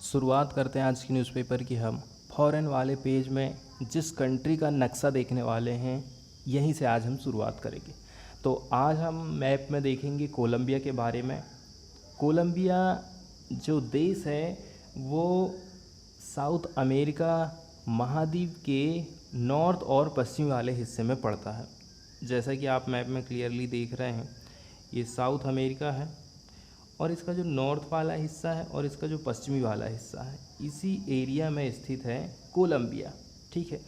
शुरुआत करते हैं आज की न्यूज़पेपर की। हम फॉरेन वाले पेज में जिस कंट्री का नक्शा देखने वाले हैं, यहीं से आज हम शुरुआत करेंगे। तो आज हम मैप में देखेंगे कोलंबिया के बारे में। कोलंबिया जो देश है वो साउथ अमेरिका महाद्वीप के नॉर्थ और पश्चिम वाले हिस्से में पड़ता है। जैसा कि आप मैप में क्लियरली देख रहे हैं, ये साउथ अमेरिका है और इसका जो नॉर्थ वाला हिस्सा है और इसका जो पश्चिमी वाला हिस्सा है, इसी एरिया में स्थित है कोलंबिया। ठीक है,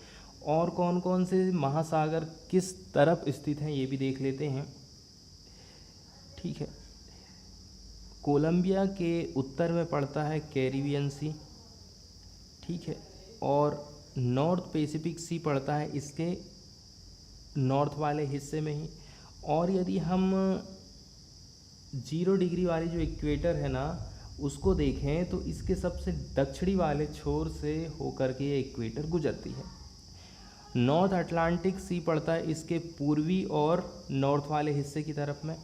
और कौन कौन से महासागर किस तरफ स्थित हैं ये भी देख लेते हैं। ठीक है, कोलंबिया के उत्तर में पड़ता है कैरिबियन सी। ठीक है, और नॉर्थ पैसिफिक सी पड़ता है इसके नॉर्थ वाले हिस्से में ही। और यदि हम 0 डिग्री वाली जो इक्वेटर है ना उसको देखें तो इसके सबसे दक्षिणी वाले छोर से होकर के ये इक्वेटर गुजरती है। नॉर्थ अटलांटिक सी पड़ता है इसके पूर्वी और नॉर्थ वाले हिस्से की तरफ में।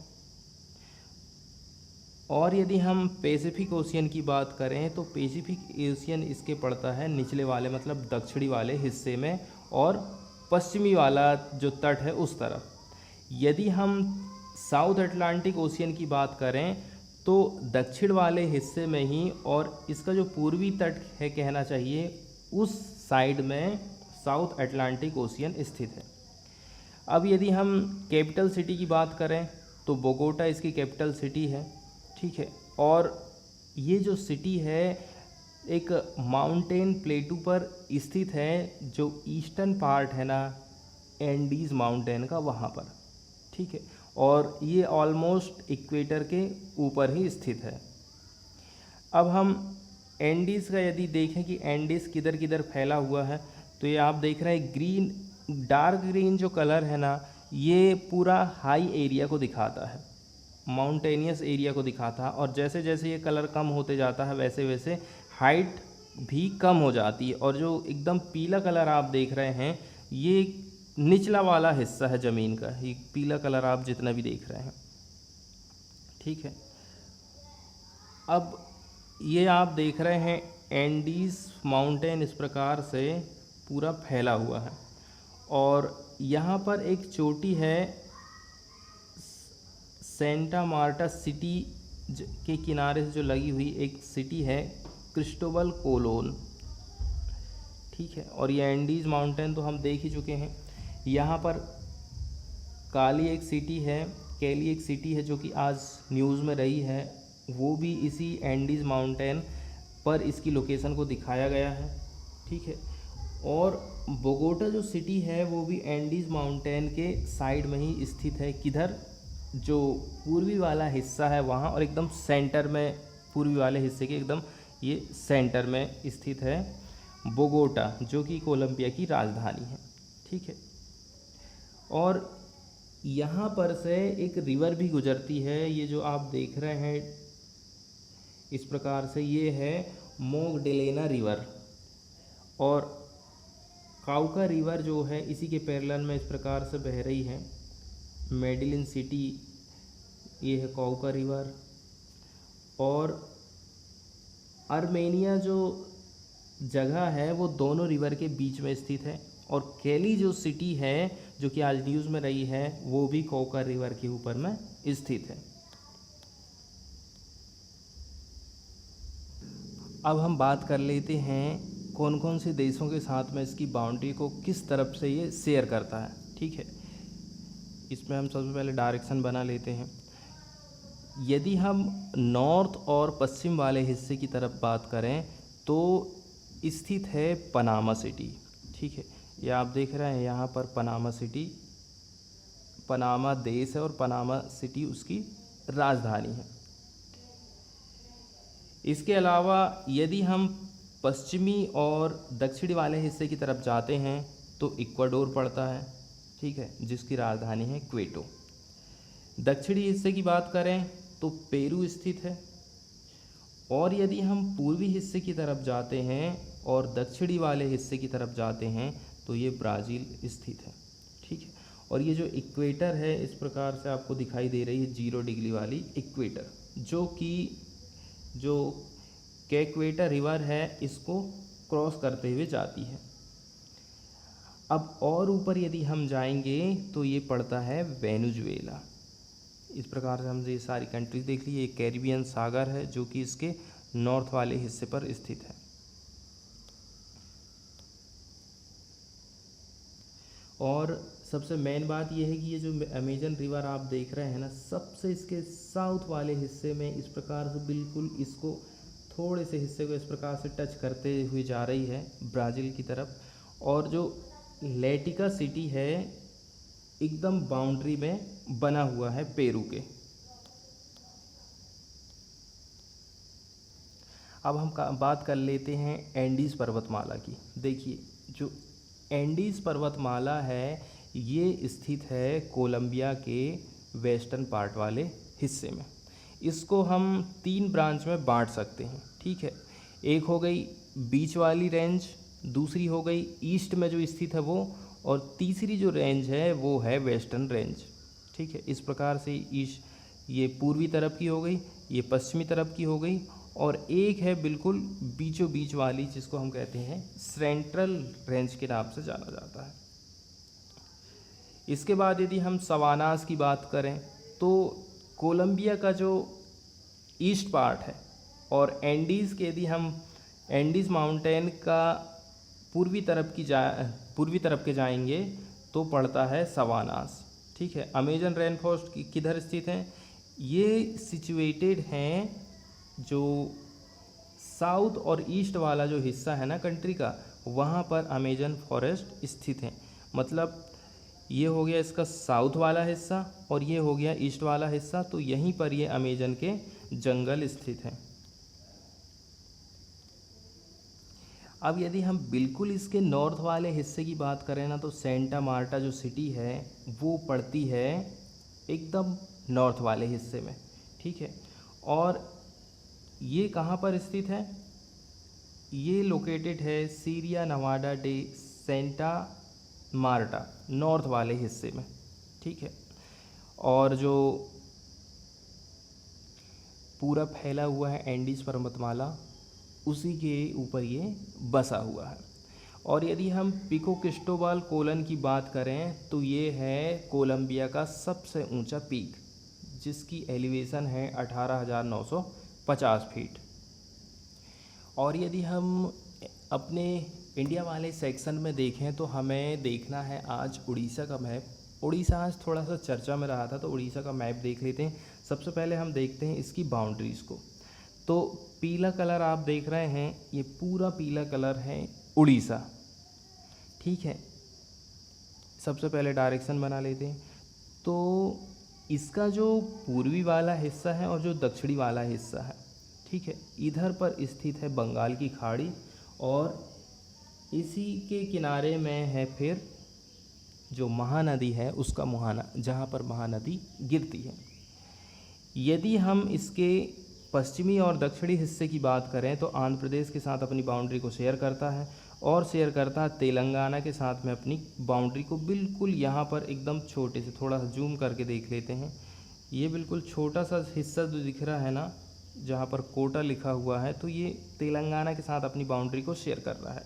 और यदि हम पैसिफिक ओशियन की बात करें तो पैसिफिक ओशियन इसके पड़ता है निचले वाले मतलब दक्षिणी वाले हिस्से में और पश्चिमी वाला जो तट है उस तरफ। यदि हम साउथ अटलांटिक ओशियन की बात करें तो दक्षिण वाले हिस्से में ही और इसका जो पूर्वी तट है कहना चाहिए उस साइड में साउथ अटलांटिक ओशियन स्थित है। अब यदि हम कैपिटल सिटी की बात करें तो बोगोटा इसकी कैपिटल सिटी है। ठीक है, और ये जो सिटी है एक माउंटेन प्लेटू पर स्थित है जो ईस्टर्न पार्ट है ना एंडीज़ माउंटेन का वहाँ पर। ठीक है, और ये ऑलमोस्ट इक्वेटर के ऊपर ही स्थित है। अब हम एंडीज़ का यदि देखें कि एंडीज़ किधर किधर फैला हुआ है तो ये आप देख रहे हैं ग्रीन डार्क ग्रीन जो कलर है ना ये पूरा हाई एरिया को दिखाता है, माउंटेनियस एरिया को दिखाता है। और जैसे जैसे ये कलर कम होते जाता है वैसे वैसे हाइट भी कम हो जाती है। और जो एकदम पीला कलर आप देख रहे हैं ये निचला वाला हिस्सा है ज़मीन का, ये पीला कलर आप जितना भी देख रहे हैं। ठीक है, अब ये आप देख रहे हैं एंडीज़ माउंटेन इस प्रकार से पूरा फैला हुआ है। और यहाँ पर एक चोटी है सेंटा मार्टा सिटी के किनारे से जो लगी हुई एक सिटी है क्रिस्टोबल कोलोन। ठीक है, और ये एंडीज़ माउंटेन तो हम देख ही चुके हैं। यहाँ पर काली एक सिटी है, कैली एक सिटी है जो कि आज न्यूज़ में रही है, वो भी इसी एंडीज़ माउंटेन पर इसकी लोकेशन को दिखाया गया है। ठीक है, और बोगोटा जो सिटी है वो भी एंडीज़ माउंटेन के साइड में ही स्थित है। किधर, जो पूर्वी वाला हिस्सा है वहाँ, और एकदम सेंटर में पूर्वी वाले हिस्से के एकदम ये सेंटर में स्थित है बोगोटा जो कि कोलंबिया की राजधानी है। ठीक है, और यहाँ पर से एक रिवर भी गुजरती है, ये जो आप देख रहे हैं इस प्रकार से, ये है मोगडेलेना रिवर। और काउका रिवर जो है इसी के पैरेलल में इस प्रकार से बह रही है। मेडिलिन सिटी ये है काउका रिवर। और आर्मेनिया जो जगह है वो दोनों रिवर के बीच में स्थित है। और कैली जो सिटी है जो कि आज न्यूज़ में रही है वो भी काउका रिवर के ऊपर में स्थित है। अब हम बात कर लेते हैं कौन कौन से देशों के साथ में इसकी बाउंड्री को किस तरफ से ये शेयर करता है। ठीक है, इसमें हम सबसे पहले डायरेक्शन बना लेते हैं। यदि हम नॉर्थ और पश्चिम वाले हिस्से की तरफ बात करें तो स्थित है पनामा सिटी। ठीक है, ये आप देख रहे हैं यहाँ पर पनामा सिटी, पनामा देश है और पनामा सिटी उसकी राजधानी है। इसके अलावा यदि हम पश्चिमी और दक्षिणी वाले हिस्से की तरफ जाते हैं तो इक्वाडोर पड़ता है। ठीक है, जिसकी राजधानी है क्वेटो। दक्षिणी हिस्से की बात करें तो पेरू स्थित है। और यदि हम पूर्वी हिस्से की तरफ जाते हैं और दक्षिणी वाले हिस्से की तरफ जाते हैं तो ये ब्राज़ील स्थित है। ठीक है, और ये जो इक्वेटर है इस प्रकार से आपको दिखाई दे रही है 0 डिग्री वाली इक्वेटर, जो कि जो कैक्वेटा रिवर है इसको क्रॉस करते हुए जाती है। अब और ऊपर यदि हम जाएंगे तो ये पड़ता है वेनेजुएला। इस प्रकार से हमने ये सारी कंट्रीज देख ली। ये कैरिबियन सागर है जो कि इसके नॉर्थ वाले हिस्से पर स्थित है। और सबसे मेन बात यह है कि ये जो अमेजन रिवर आप देख रहे हैं ना, सबसे इसके साउथ वाले हिस्से में इस प्रकार से बिल्कुल इसको थोड़े से हिस्से को इस प्रकार से टच करते हुए जा रही है ब्राज़ील की तरफ। और जो लेटिका सिटी है एकदम बाउंड्री में बना हुआ है पेरू के। अब हम बात कर लेते हैं एंडीज़ पर्वतमाला की। देखिए जो एंडीज़ पर्वतमाला है ये स्थित है कोलंबिया के वेस्टर्न पार्ट वाले हिस्से में। इसको हम 3 ब्रांच में बांट सकते हैं, ठीक है। एक हो गई बीच वाली रेंज, दूसरी हो गई ईस्ट में जो स्थित है वो, और तीसरी जो रेंज है वो है वेस्टर्न रेंज, ठीक है। इस प्रकार से ईस्ट ये पूर्वी तरफ की हो गई, ये पश्चिमी तरफ की हो गई, और एक है बिल्कुल बीचों बीच वाली जिसको हम कहते हैं सेंट्रल रेंज के नाम से जाना जाता है। इसके बाद यदि हम सवानास की बात करें तो कोलंबिया का जो ईस्ट पार्ट है और एंडीज़ के यदि हम एंडीज़ माउंटेन का पूर्वी तरफ के जाएंगे तो पड़ता है सवानास, ठीक है। अमेजन रेन फॉरेस्ट किधर स्थित हैं? ये सिचुएटेड हैं जो साउथ और ईस्ट वाला जो हिस्सा है ना कंट्री का, वहाँ पर अमेजन फॉरेस्ट स्थित हैं। मतलब ये हो गया इसका साउथ वाला हिस्सा और ये हो गया ईस्ट वाला हिस्सा, तो यहीं पर ये अमेजन के जंगल स्थित हैं। अब यदि हम बिल्कुल इसके नॉर्थ वाले हिस्से की बात करें ना, तो सेंटा मार्टा जो सिटी है वो पड़ती है एकदम नॉर्थ वाले हिस्से में, ठीक है। और ये कहाँ पर स्थित है? ये लोकेटेड है Syria Nevada day Santa Marta north वाले हिस्से में, ठीक है। और जो पूरा फैला हुआ है एंडीज़ पर्वतमाला उसी के ऊपर ये बसा हुआ है। और यदि हम पिको क्रिस्टोबाल कोलन की बात करें तो ये है कोलंबिया का सबसे ऊंचा पीक जिसकी एलिवेशन है 18,950 फीट। और यदि हम अपने इंडिया वाले सेक्शन में देखें तो हमें देखना है आज उड़ीसा का मैप। उड़ीसा आज थोड़ा सा चर्चा में रहा था तो उड़ीसा का मैप देख लेते हैं। सबसे पहले हम देखते हैं इसकी बाउंड्रीज़ को। तो पीला कलर आप देख रहे हैं, ये पूरा पीला कलर है उड़ीसा, ठीक है। सबसे पहले डायरेक्शन बना लेते हैं। तो इसका जो पूर्वी वाला हिस्सा है और जो दक्षिणी वाला हिस्सा है, ठीक है, इधर पर स्थित है बंगाल की खाड़ी और इसी के किनारे में है फिर जो महानदी है उसका मुहाना, जहाँ पर महानदी गिरती है। यदि हम इसके पश्चिमी और दक्षिणी हिस्से की बात करें तो आंध्र प्रदेश के साथ अपनी बाउंड्री को शेयर करता है और शेयर करता है तेलंगाना के साथ में अपनी बाउंड्री को। बिल्कुल यहाँ पर एकदम छोटे से, थोड़ा सा जूम करके देख लेते हैं, ये बिल्कुल छोटा सा हिस्सा जो दिख रहा है ना जहाँ पर कोटा लिखा हुआ है, तो ये तेलंगाना के साथ अपनी बाउंड्री को शेयर कर रहा है।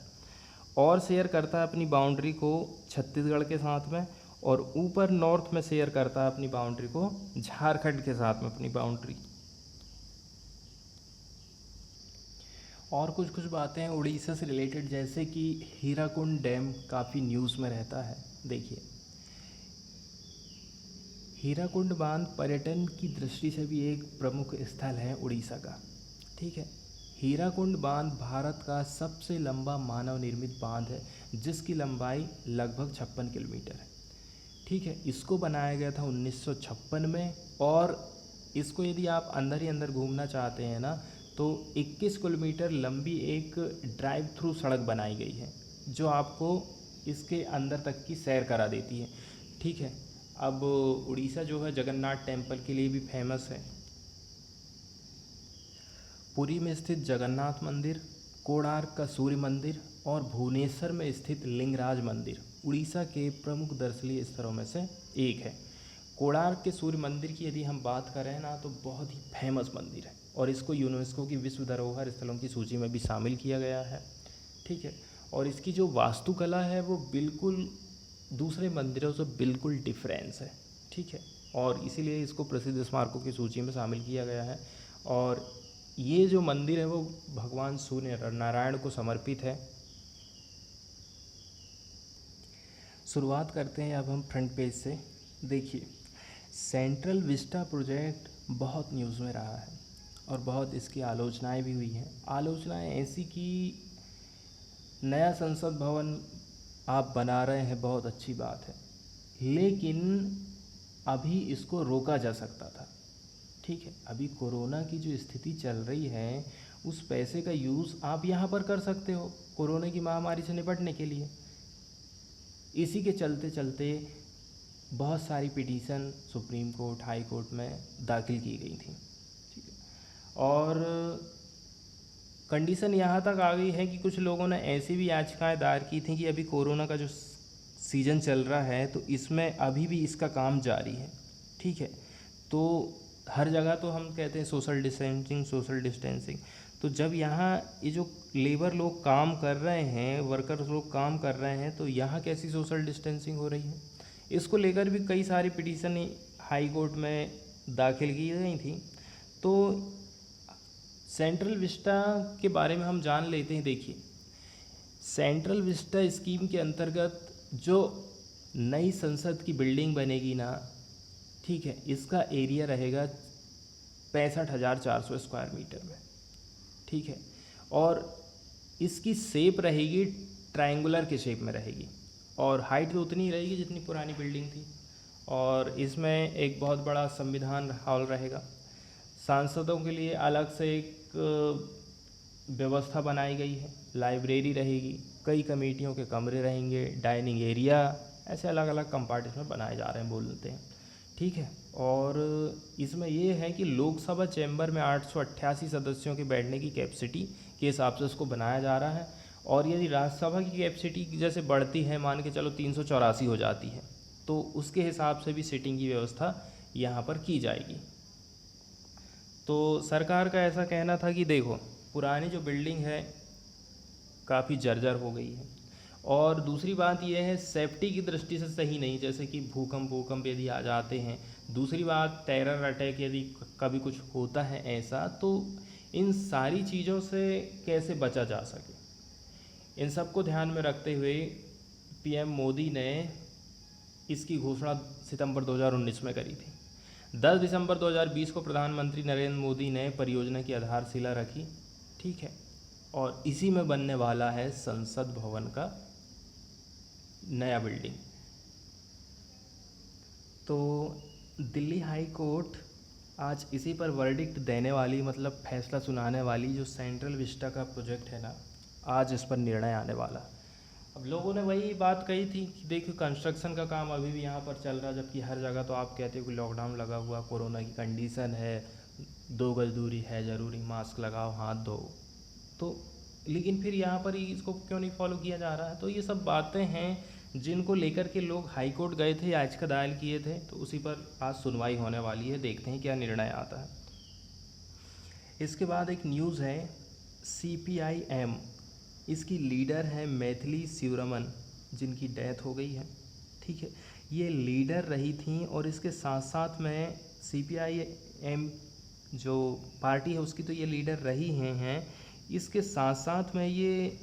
और शेयर करता है अपनी बाउंड्री को छत्तीसगढ़ के साथ में, और ऊपर नॉर्थ में शेयर करता है अपनी बाउंड्री को झारखंड के साथ में अपनी बाउंड्री। और कुछ बातें हैं उड़ीसा से रिलेटेड, जैसे कि हीराकुंड डैम काफ़ी न्यूज़ में रहता है। देखिए हीराकुंड बांध पर्यटन की दृष्टि से भी एक प्रमुख स्थल है उड़ीसा का, ठीक है। हीराकुंड बांध भारत का सबसे लंबा मानव निर्मित बांध है जिसकी लंबाई लगभग 56 किलोमीटर है, ठीक है। इसको बनाया गया था 1956 में, और इसको यदि आप अंदर ही अंदर घूमना चाहते हैं ना तो 21 किलोमीटर लंबी एक ड्राइव थ्रू सड़क बनाई गई है जो आपको इसके अंदर तक की सैर करा देती है, ठीक है। अब उड़ीसा जो है जगन्नाथ टेम्पल के लिए भी फेमस है। पुरी में स्थित जगन्नाथ मंदिर, कोणार्क का सूर्य मंदिर और भुवनेश्वर में स्थित लिंगराज मंदिर उड़ीसा के प्रमुख दर्शनीय स्थलों में से एक है। कोणार्क के सूर्य मंदिर की यदि हम बात करें ना तो बहुत ही फेमस मंदिर है, और इसको यूनेस्को की विश्व धरोहर स्थलों की सूची में भी शामिल किया गया है। ठीक है, और इसकी जो वास्तुकला है वो बिल्कुल दूसरे मंदिरों से बिल्कुल डिफरेंस है। ठीक है, और इसीलिए इसको प्रसिद्ध स्मारकों की सूची में शामिल किया गया है। और ये जो मंदिर है वो भगवान सूर्य नारायण को समर्पित है। शुरुआत करते हैं अब हम फ्रंट पेज से। देखिए, सेंट्रल विस्टा प्रोजेक्ट बहुत न्यूज़ में रहा है और बहुत इसकी आलोचनाएं भी हुई हैं। आलोचनाएं ऐसी कि नया संसद भवन आप बना रहे हैं, बहुत अच्छी बात है, लेकिन अभी इसको रोका जा सकता था। ठीक है, अभी कोरोना की जो स्थिति चल रही है उस पैसे का यूज़ आप यहाँ पर कर सकते हो कोरोना की महामारी से निपटने के लिए। इसी के चलते चलते बहुत सारी petition supreme court, high court में दाखिल की गई थी। ठीक है, और कंडीशन यहाँ तक आ गई है कि कुछ लोगों ने ऐसी भी याचिकाएं दायर की थी कि अभी कोरोना का जो सीज़न चल रहा है तो इसमें अभी भी इसका काम जारी है। ठीक है, तो हर जगह तो हम कहते हैं सोशल डिस्टेंसिंग, तो जब यहाँ ये जो लेबर लोग काम कर रहे हैं, वर्कर्स लोग काम कर रहे हैं, तो यहाँ कैसी सोशल डिस्टेंसिंग हो रही है, इसको लेकर भी कई सारी पिटीशन हाई कोर्ट में दाखिल की गई थी। तो सेंट्रल विस्टा के बारे में हम जान लेते हैं। देखिए, सेंट्रल विस्टा स्कीम के अंतर्गत जो नई संसद की बिल्डिंग बनेगी ना, ठीक है, इसका एरिया रहेगा 65,400 स्क्वायर मीटर में। ठीक है, और इसकी शेप रहेगी ट्रायंगुलर के शेप में रहेगी और हाइट तो उतनी ही रहेगी जितनी पुरानी बिल्डिंग थी। और इसमें एक बहुत बड़ा संविधान हॉल रहेगा। सांसदों के लिए अलग से एक व्यवस्था बनाई गई है, लाइब्रेरी रहेगी, कई कमेटियों के कमरे रहेंगे, डाइनिंग एरिया, ऐसे अलग अलग कंपार्टमेंट बनाए जा रहे हैं बोलते हैं। ठीक है, और इसमें ये है कि लोकसभा चैम्बर में 888 सदस्यों के बैठने की कैपेसिटी के हिसाब से उसको बनाया जा रहा है। और यदि राज्यसभा की कैपेसिटी जैसे बढ़ती है, मान के चलो 384 हो जाती है, तो उसके हिसाब से भी सीटिंग की व्यवस्था यहाँ पर की जाएगी। तो सरकार का ऐसा कहना था कि देखो, पुरानी जो बिल्डिंग है काफ़ी जर्जर हो गई है, और दूसरी बात यह है सेफ्टी की दृष्टि से सही नहीं, जैसे कि भूकंप यदि आ जाते हैं। दूसरी बात, टेरर अटैक यदि कभी कुछ होता है ऐसा, तो इन सारी चीज़ों से कैसे बचा जा सके, इन सब को ध्यान में रखते हुए पीएम मोदी ने इसकी घोषणा सितंबर 2019 में करी थी। 10 दिसंबर 2020 को प्रधानमंत्री नरेंद्र मोदी ने परियोजना की आधारशिला रखी। ठीक है, और इसी में बनने वाला है संसद भवन का नया बिल्डिंग। तो दिल्ली हाई कोर्ट आज इसी पर वर्डिक्ट देने वाली, मतलब फैसला सुनाने वाली, जो सेंट्रल विस्टा का प्रोजेक्ट है ना, आज इस पर निर्णय आने वाला। अब लोगों ने वही बात कही थी कि देखो, कंस्ट्रक्शन का काम अभी भी यहाँ पर चल रहा है, जबकि हर जगह तो आप कहते हो कि लॉकडाउन लगा हुआ, कोरोना की कंडीशन है, 2 गज दूरी है ज़रूरी, मास्क लगाओ, हाथ धो, तो लेकिन फिर यहाँ पर ही इसको क्यों नहीं फॉलो किया जा रहा है। तो ये सब बातें हैं जिनको लेकर के लोग हाई कोर्ट गए थे, याचिका दायर किए थे, तो उसी पर आज सुनवाई होने वाली है। देखते हैं क्या निर्णय आता है। इसके बाद एक न्यूज़ है, CPIM, इसकी लीडर है मैथिली शिवरमन, जिनकी डेथ हो गई है। ठीक है, ये लीडर रही थी और इसके साथ साथ में CPIM जो पार्टी है उसकी तो ये लीडर रही हैं। इसके साथ साथ में ये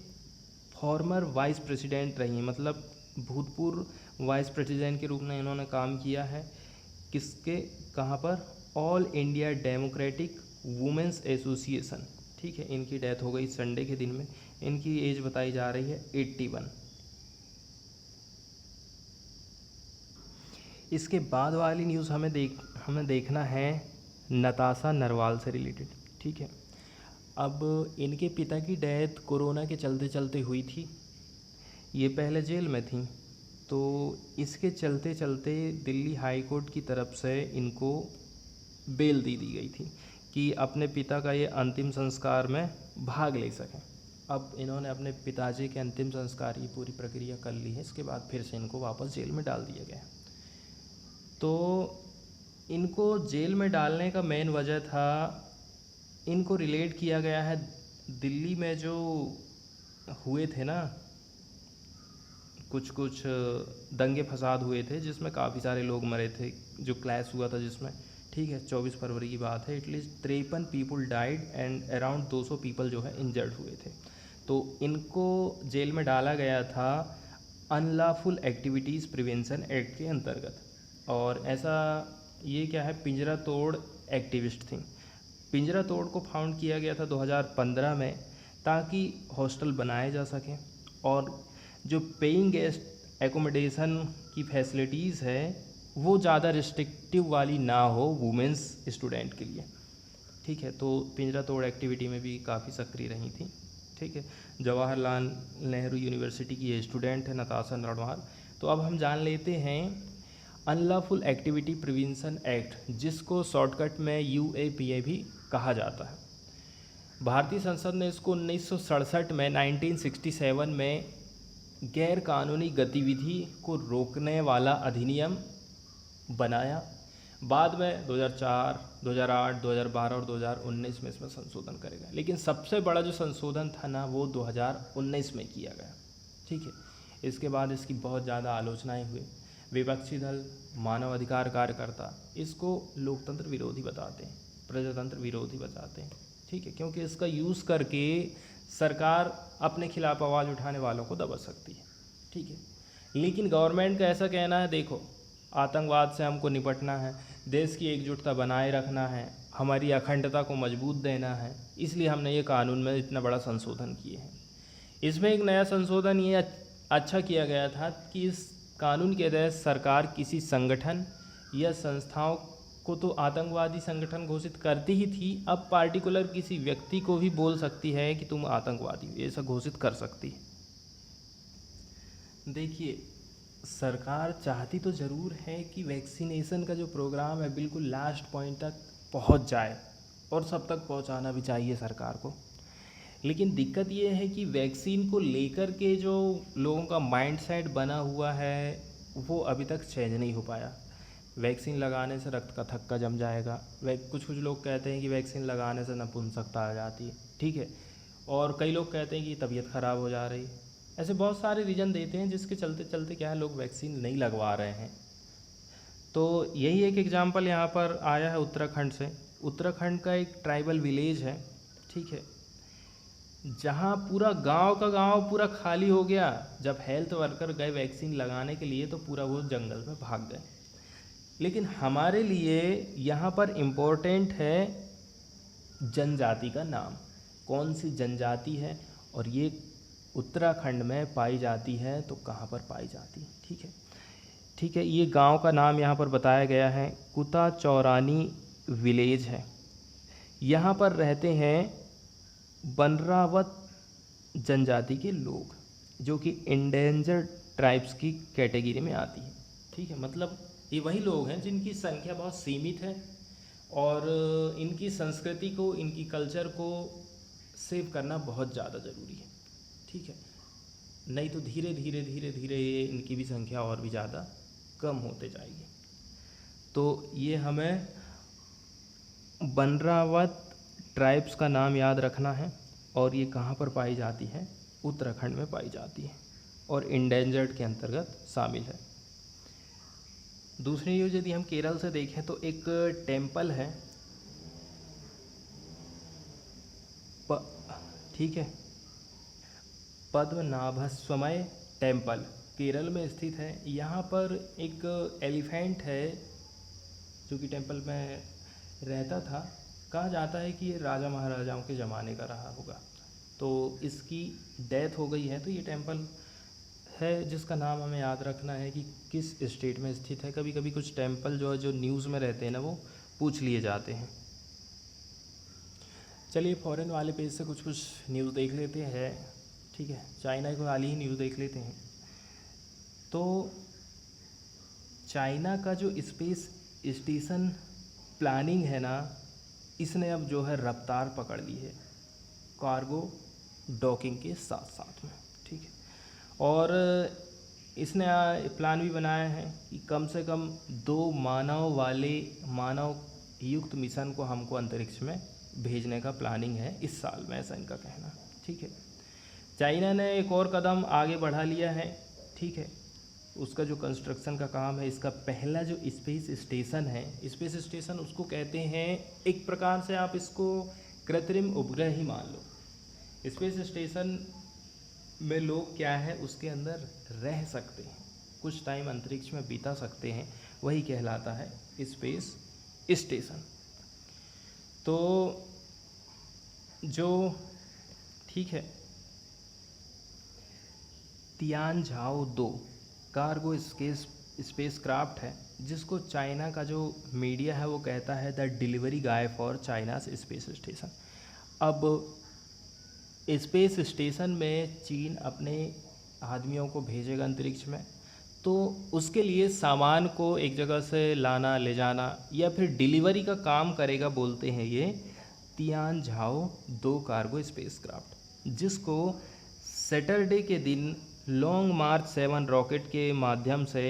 फॉर्मर वाइस प्रेसिडेंट रही, मतलब भूतपूर्व वाइस प्रेसिडेंट के रूप में इन्होंने काम किया है। किसके, कहाँ पर, all India democratic women's association. ठीक है, इनकी डेथ हो गई संडे के दिन में। इनकी एज बताई जा रही है 81। इसके बाद वाली न्यूज़ हमें देखना है नताशा नरवाल से रिलेटेड। ठीक है, अब इनके पिता की डेथ कोरोना के चलते चलते हुई थी। ये पहले जेल में थी, तो इसके चलते चलते दिल्ली हाई कोर्ट की तरफ से इनको बेल दी गई थी कि अपने पिता का ये अंतिम संस्कार में भाग ले सकें। अब इन्होंने अपने पिताजी के अंतिम संस्कार की पूरी प्रक्रिया कर ली है, इसके बाद फिर से इनको वापस जेल में डाल दिया गया। तो इनको जेल में डालने का मेन वजह था इनको रिलेट किया गया है दिल्ली में जो हुए थे ना कुछ कुछ दंगे फसाद हुए थे जिसमें काफ़ी सारे लोग मरे थे, जो क्लैश हुआ था जिसमें, ठीक है, 24 फरवरी की बात है। At least 53 people died and around 200 people जो है इंजर्ड हुए थे। तो इनको जेल में डाला गया था अनलॉफुल एक्टिविटीज़ प्रिवेंशन एक्ट के अंतर्गत। और ऐसा ये क्या है, पिंजरा तोड़ एक्टिविस्ट थी। पिंजरा तोड़ को फाउंड किया गया था 2015 में ताकि हॉस्टल बनाए जा सकें और जो पेइंग गेस्ट एकोमोडेशन की फैसिलिटीज़ है वो ज़्यादा रिस्ट्रिक्टिव वाली ना हो वुमेंस स्टूडेंट के लिए, ठीक है। तो पिंजरा तोड़ एक्टिविटी में भी काफ़ी सक्रिय रही थी, ठीक है। जवाहरलाल नेहरू यूनिवर्सिटी की ये स्टूडेंट है नताशा नरवाल। तो अब हम जान लेते हैं अनलॉफुल एक्टिविटी प्रिवेंशन एक्ट, जिसको शॉर्टकट में UAPA भी कहा जाता है। भारतीय संसद ने इसको 1967 में 1967 में गैर कानूनी गतिविधि को रोकने वाला अधिनियम बनाया। बाद में 2004, 2008, 2012 और 2019 में इसमें संशोधन करेगा, लेकिन सबसे बड़ा जो संशोधन था ना वो 2019 में किया गया, ठीक है। इसके बाद इसकी बहुत ज़्यादा आलोचनाएं हुई। विपक्षी दल, मानव अधिकार कार्यकर्ता इसको लोकतंत्र विरोधी बताते हैं, प्रजातंत्र विरोधी बताते हैं, ठीक है, क्योंकि इसका यूज़ करके सरकार अपने खिलाफ आवाज़ उठाने वालों को दबा सकती है, ठीक है। लेकिन गवर्नमेंट का ऐसा कहना है, देखो आतंकवाद से हमको निपटना है, देश की एकजुटता बनाए रखना है, हमारी अखंडता को मजबूत देना है, इसलिए हमने ये कानून में इतना बड़ा संशोधन किए हैं। इसमें एक नया संशोधन ये अच्छा किया गया था कि इस कानून के तहत सरकार किसी संगठन या संस्थाओं को तो आतंकवादी संगठन घोषित करती ही थी, अब पार्टिकुलर किसी व्यक्ति को भी बोल सकती है कि तुम आतंकवादी, ऐसा घोषित कर सकती है। देखिए, सरकार चाहती तो ज़रूर है कि वैक्सीनेशन का जो प्रोग्राम है बिल्कुल लास्ट पॉइंट तक पहुंच जाए और सब तक पहुंचाना भी चाहिए सरकार को, लेकिन दिक्कत ये है कि वैक्सीन को लेकर के जो लोगों का माइंडसेट बना हुआ है वो अभी तक चेंज नहीं हो पाया। वैक्सीन लगाने से रक्त का थक्का जम जाएगा, कुछ लोग कहते हैं कि वैक्सीन लगाने से नपुंसकता आ जाती है, ठीक है, और कई लोग कहते हैं कि तबीयत ख़राब हो जा रही है। ऐसे बहुत सारे रीज़न देते हैं जिसके चलते चलते क्या है, लोग वैक्सीन नहीं लगवा रहे हैं। तो यही एक एग्जांपल यहाँ पर आया है उत्तराखंड से। उत्तराखंड का एक ट्राइबल विलेज है, ठीक है, जहाँ पूरा गांव का गांव पूरा खाली हो गया। जब हेल्थ वर्कर गए वैक्सीन लगाने के लिए तो पूरा वो जंगल में भाग गए। लेकिन हमारे लिए यहाँ पर इम्पोर्टेंट है जनजाति का नाम, कौन सी जनजाति है और ये उत्तराखंड में पाई जाती है तो कहाँ पर पाई जाती है, ठीक है, ठीक है। ये गांव का नाम यहाँ पर बताया गया है, कुता चौरानी विलेज है। यहाँ पर रहते हैं बनरावत जनजाति के लोग, जो कि इंडेंजर्ड ट्राइब्स की कैटेगरी में आती है, ठीक है। मतलब ये वही लोग हैं जिनकी संख्या बहुत सीमित है और इनकी संस्कृति को, इनकी कल्चर को सेव करना बहुत ज़्यादा ज़रूरी है, ठीक है, नहीं तो धीरे धीरे धीरे धीरे ये इनकी भी संख्या और भी ज़्यादा कम होते जाएगी। तो ये हमें बनरावत ट्राइब्स का नाम याद रखना है और ये कहाँ पर पाई जाती है, उत्तराखंड में पाई जाती है और इंडेंजर्ड के अंतर्गत शामिल है। दूसरी न्यूज़ यदि हम केरल से देखें तो एक टेम्पल है, ठीक है, पद्मनाभस्वामी टेम्पल केरल में स्थित है। यहाँ पर एक एलिफेंट है जो कि टेम्पल में रहता था। कहा जाता है कि ये राजा महाराजाओं के ज़माने का रहा होगा, तो इसकी डेथ हो गई है। तो ये टेम्पल है जिसका नाम हमें याद रखना है कि किस स्टेट में स्थित है। कभी कभी कुछ टेम्पल जो न्यूज़ में रहते हैं ना वो पूछ लिए जाते हैं। चलिए फॉरेन वाले पेज से कुछ न्यूज़ देख लेते हैं, ठीक है, चाइना की वाली ही न्यूज़ देख लेते हैं। तो चाइना का जो स्पेस स्टेशन प्लानिंग है ना, इसने अब जो है रफ्तार पकड़ ली है कार्गो डॉकिंग के साथ साथ में, ठीक है। और इसने प्लान भी बनाया है कि कम से कम 2 मानव युक्त मिशन को हमको अंतरिक्ष में भेजने का प्लानिंग है इस साल में, ऐसा इनका कहना। ठीक है, चाइना ने एक और कदम आगे बढ़ा लिया है। ठीक है, उसका जो कंस्ट्रक्शन का काम है, इसका पहला जो स्पेस स्टेशन है, स्पेस स्टेशन उसको कहते हैं, एक प्रकार से आप इसको कृत्रिम उपग्रह ही मान लो। स्पेस स्टेशन में लोग क्या है उसके अंदर रह सकते हैं, कुछ टाइम अंतरिक्ष में बिता सकते हैं, वही कहलाता है स्पेस स्टेशन। तो जो ठीक है, तियानझाओ 2 कार्गो स्पेस क्राफ्ट है, जिसको चाइना का जो मीडिया है वो कहता है the delivery guy for China space station. अब स्पेस स्टेशन में चीन अपने आदमियों को भेजेगा अंतरिक्ष में, तो उसके लिए सामान को एक जगह से लाना ले जाना या फिर डिलीवरी का काम करेगा, बोलते हैं ये तियानझाओ 2 कार्गो स्पेस क्राफ्ट, जिसको सैटरडे के दिन लॉन्ग मार्च 7 रॉकेट के माध्यम से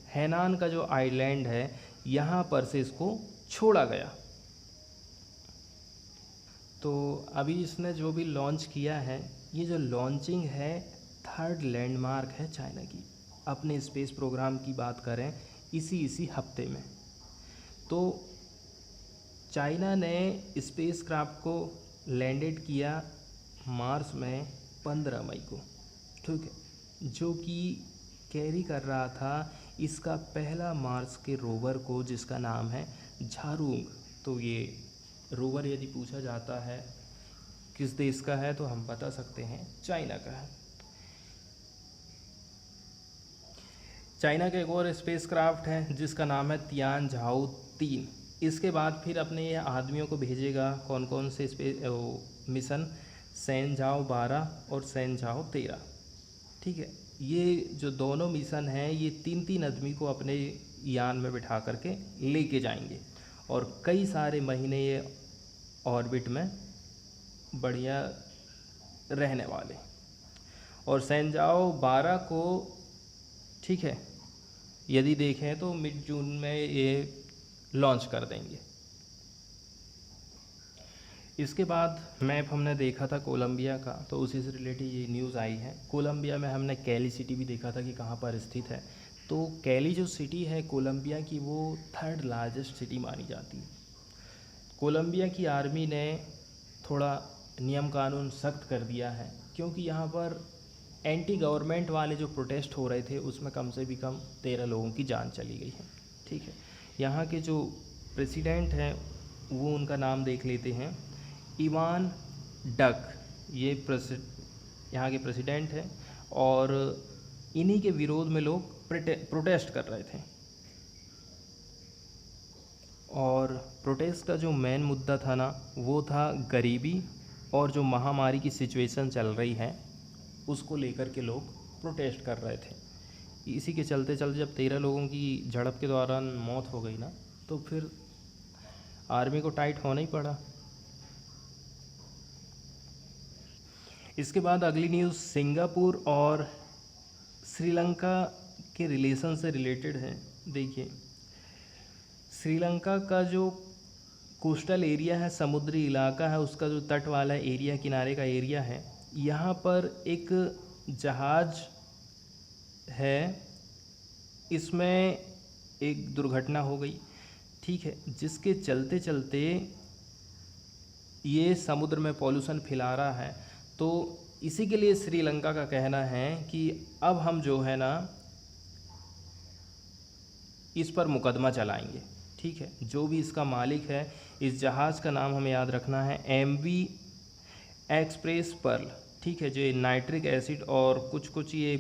हैनान का जो आइलैंड है यहाँ पर से इसको छोड़ा गया। तो अभी इसने जो भी लॉन्च किया है, ये जो लॉन्चिंग है 3rd लैंडमार्क है चाइना की, अपने स्पेस प्रोग्राम की बात करें इसी हफ्ते में। तो चाइना ने स्पेस क्राफ्ट को लैंडेड किया मार्स में 15 मई को, ठीक है, जो कि कैरी कर रहा था इसका पहला मार्स के रोवर को, जिसका नाम है झारूंग। तो ये रोवर यदि पूछा जाता है किस देश का है, तो हम बता सकते हैं चाइना का है। चाइना का एक और स्पेस क्राफ्ट है जिसका नाम है तियानझाओ 3। इसके बाद फिर अपने ये आदमियों को भेजेगा, कौन कौन से स्पेस मिशन, शैनझाओ 12 और शैनझाओ 13। ठीक है, ये जो दोनों मिशन हैं ये 3-3 आदमी को अपने यान में बिठा करके लेके जाएंगे और कई सारे महीने ये ऑर्बिट में बढ़िया रहने वाले। और शैनझाओ 12 को, ठीक है, यदि देखें तो मिड जून में ये लॉन्च कर देंगे। इसके बाद मैप हमने देखा था कोलंबिया का, तो उसी से रिलेटेड ये न्यूज़ आई है। कोलंबिया में हमने कैली सिटी भी देखा था कि कहाँ पर स्थित है। तो कैली जो सिटी है कोलंबिया की, वो 3rd लार्जेस्ट सिटी मानी जाती है। कोलंबिया की आर्मी ने थोड़ा नियम कानून सख्त कर दिया है, क्योंकि यहाँ पर एंटी गवर्नमेंट वाले जो प्रोटेस्ट हो रहे थे उसमें कम से भी कम 13 लोगों की जान चली गई है। ठीक है, यहाँ के जो प्रेसिडेंट हैं वो, उनका नाम देख लेते हैं, इवान डक, ये यहाँ के प्रेसिडेंट हैं और इन्हीं के विरोध में लोग प्रोटेस्ट कर रहे थे। और प्रोटेस्ट का जो मेन मुद्दा था ना, वो था गरीबी और जो महामारी की सिचुएशन चल रही है उसको लेकर के लोग प्रोटेस्ट कर रहे थे। इसी के चलते चलते जब 13 लोगों की झड़प के दौरान मौत हो गई ना, तो फिर आर्मी को टाइट होना ही पड़ा। इसके बाद अगली न्यूज़ सिंगापुर और श्रीलंका के रिलेशन से रिलेटेड है। देखिए, श्रीलंका का जो कोस्टल एरिया है, समुद्री इलाका है, उसका जो तट वाला एरिया, किनारे का एरिया है, यहाँ पर एक जहाज़ है, इसमें एक दुर्घटना हो गई। ठीक है, जिसके चलते चलते ये समुद्र में पॉल्यूशन फैला रहा है। तो इसी के लिए श्रीलंका का कहना है कि अब हम जो है ना इस पर मुकदमा चलाएंगे। ठीक है, जो भी इसका मालिक है, इस जहाज़ का नाम हमें याद रखना है MV एक्सप्रेस पर्ल। ठीक है, जो ये नाइट्रिक एसिड और कुछ ये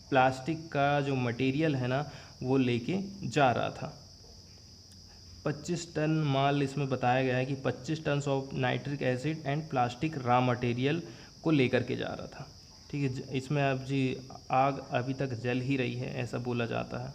प्लास्टिक का जो मटेरियल है ना वो लेके जा रहा था। 25 टन माल इसमें बताया गया है कि 25 ton of nitric acid and plastic raw material को लेकर के जा रहा था। ठीक है, इसमें अब जी आग अभी तक जल ही रही है, ऐसा बोला जाता है।